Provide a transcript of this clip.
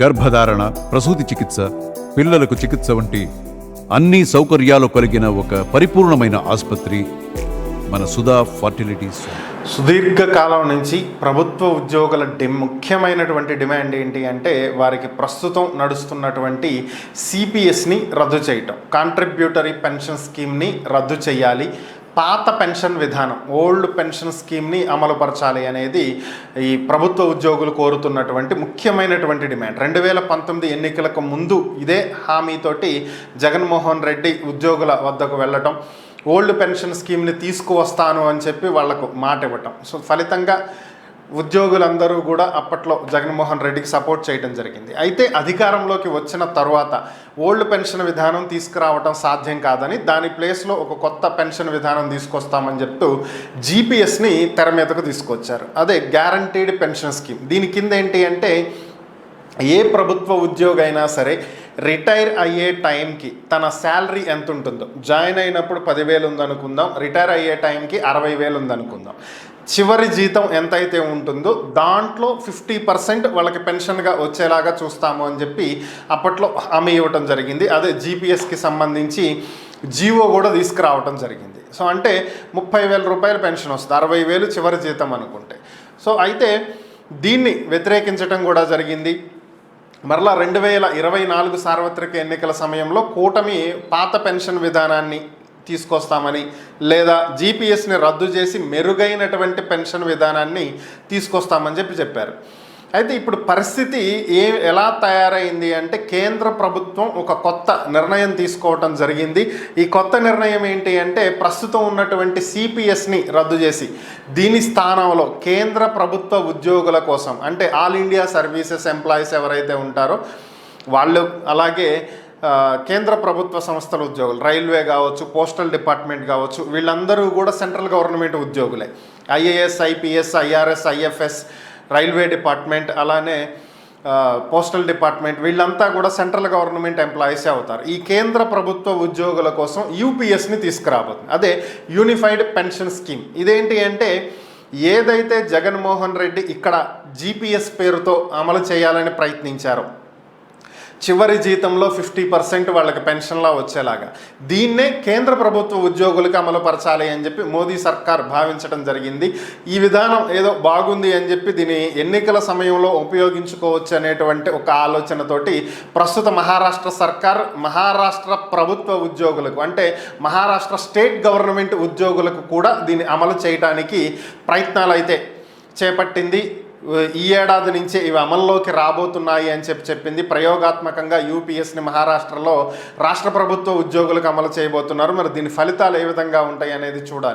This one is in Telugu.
గర్భధారణ, ప్రసూతి చికిత్స, పిల్లలకు చికిత్స వంటి అన్ని సౌకర్యాలు కలిగిన ఒక పరిపూర్ణమైన ఆసుపత్రి మన సుధా ఫర్టిలిటీ సెంటర్. సుదీర్ఘకాలం నుంచి ప్రభుత్వ ఉద్యోగుల ముఖ్యమైనటువంటి డిమాండ్ ఏంటి అంటే వారికి ప్రస్తుతం నడుస్తున్నటువంటి సిపిఎస్ని రద్దు చేయటం, కాంట్రిబ్యూటరీ పెన్షన్ స్కీమ్ని రద్దు చేయాలి, పాత పెన్షన్ విధానం ఓల్డ్ పెన్షన్ స్కీమ్ని అమలుపరచాలి అనేది ఈ ప్రభుత్వ ఉద్యోగులు కోరుతున్నటువంటి ముఖ్యమైనటువంటి డిమాండ్. 2019 ఎన్నికలకు ముందు ఇదే హామీతోటి జగన్మోహన్ రెడ్డి ఉద్యోగుల వద్దకు వెళ్ళటం, ఓల్డ్ పెన్షన్ స్కీమ్ని తీసుకువస్తాను అని చెప్పి వాళ్లకు మాట ఇవ్వటం. సో ఫలితంగా ఉద్యోగులందరూ కూడా అప్పట్లో జగన్మోహన్ రెడ్డికి సపోర్ట్ చేయడం జరిగింది. అయితే అధికారంలోకి వచ్చిన తర్వాత ఓల్డ్ పెన్షన్ విధానం తీసుకురావటం సాధ్యం కాదని దాని ప్లేస్లో ఒక కొత్త పెన్షన్ విధానం తీసుకొస్తామని చెప్తూ జీపీఎస్ని తెర మీదకు తీసుకొచ్చారు. అదే గ్యారంటీడ్ పెన్షన్ స్కీమ్. దీని కింద ఏంటి అంటే ఏ ప్రభుత్వ ఉద్యోగి అయినా సరే రిటైర్ అయ్యే టైంకి తన శాలరీ ఎంత ఉంటుందో, జాయిన్ అయినప్పుడు 10,000 ఉందనుకుందాం, రిటైర్ అయ్యే టైంకి 60,000 ఉందనుకుందాం, చివరి జీతం ఎంతైతే ఉంటుందో దాంట్లో 50% వాళ్ళకి పెన్షన్గా వచ్చేలాగా చూస్తాము అని చెప్పి అప్పట్లో హామీ ఇవ్వటం జరిగింది. అదే జీపీఎస్కి సంబంధించి జీవో కూడా తీసుకురావటం జరిగింది. సో అంటే 30,000 రూపాయలు పెన్షన్ వస్తుంది, 60,000 చివరి జీతం అనుకుంటే. సో అయితే దీన్ని వ్యతిరేకించడం కూడా జరిగింది. మరలా 2024 సార్వత్రిక ఎన్నికల సమయంలో కూటమి పాత పెన్షన్ విధానాన్ని తీసుకొస్తామని, లేదా జీపీఎస్ని రద్దు చేసి మెరుగైనటువంటి పెన్షన్ విధానాన్ని తీసుకొస్తామని చెప్పారు. అయితే ఇప్పుడు పరిస్థితి ఎలా తయారైంది అంటే కేంద్ర ప్రభుత్వం ఒక కొత్త నిర్ణయం తీసుకోవటం జరిగింది. ఈ కొత్త నిర్ణయం ఏంటి అంటే ప్రస్తుతం ఉన్నటువంటి సిపిఎస్ని రద్దు చేసి దీని స్థానంలో కేంద్ర ప్రభుత్వ ఉద్యోగుల కోసం, అంటే ఆల్ ఇండియా సర్వీసెస్ ఎంప్లాయీస్ ఎవరైతే ఉంటారో వాళ్ళు, అలాగే కేంద్ర ప్రభుత్వ సంస్థల ఉద్యోగులు, రైల్వే కావచ్చు, పోస్టల్ డిపార్ట్మెంట్ కావచ్చు, వీళ్ళందరూ కూడా సెంట్రల్ గవర్నమెంట్ ఉద్యోగులే. IAS, IPS, IRS, IFS, railway department, అలానే పోస్టల్ డిపార్ట్మెంట్, వీళ్ళంతా కూడా సెంట్రల్ గవర్నమెంట్ ఎంప్లాయీసే అవుతారు. ఈ కేంద్ర ప్రభుత్వ ఉద్యోగుల కోసం యూపీఎస్ని తీసుకురాబోతుంది. అదే యూనిఫైడ్ పెన్షన్ స్కీమ్. ఇదేంటి అంటే ఏదైతే జగన్మోహన్ రెడ్డి ఇక్కడ జీపీఎస్ పేరుతో అమలు చేయాలని ప్రయత్నించారో, చివరి జీతంలో 50% వాళ్ళకి పెన్షన్లా వచ్చేలాగా దీన్నే కేంద్ర ప్రభుత్వ ఉద్యోగులకు అమలుపరచాలి అని చెప్పి మోదీ సర్కార్ భావించడం జరిగింది. ఈ విధానం ఏదో బాగుంది అని చెప్పి దీన్ని ఎన్నికల సమయంలో ఉపయోగించుకోవచ్చు అనేటువంటి ఒక ఆలోచనతోటి ప్రస్తుత మహారాష్ట్ర సర్కార్ మహారాష్ట్ర ప్రభుత్వ ఉద్యోగులకు, అంటే మహారాష్ట్ర స్టేట్ గవర్నమెంట్ ఉద్యోగులకు కూడా దీన్ని అమలు చేయడానికి ప్రయత్నాలు అయితే చేపట్టింది. ఈ ఏడాది నుంచే ఇవి అమల్లోకి రాబోతున్నాయి అని చెప్పింది. ప్రయోగాత్మకంగా యూపీఎస్ని మహారాష్ట్రలో రాష్ట్ర ప్రభుత్వ ఉద్యోగులకు అమలు చేయబోతున్నారు. మరి దీని ఫలితాలు ఏ విధంగా ఉంటాయి అనేది చూడాలి.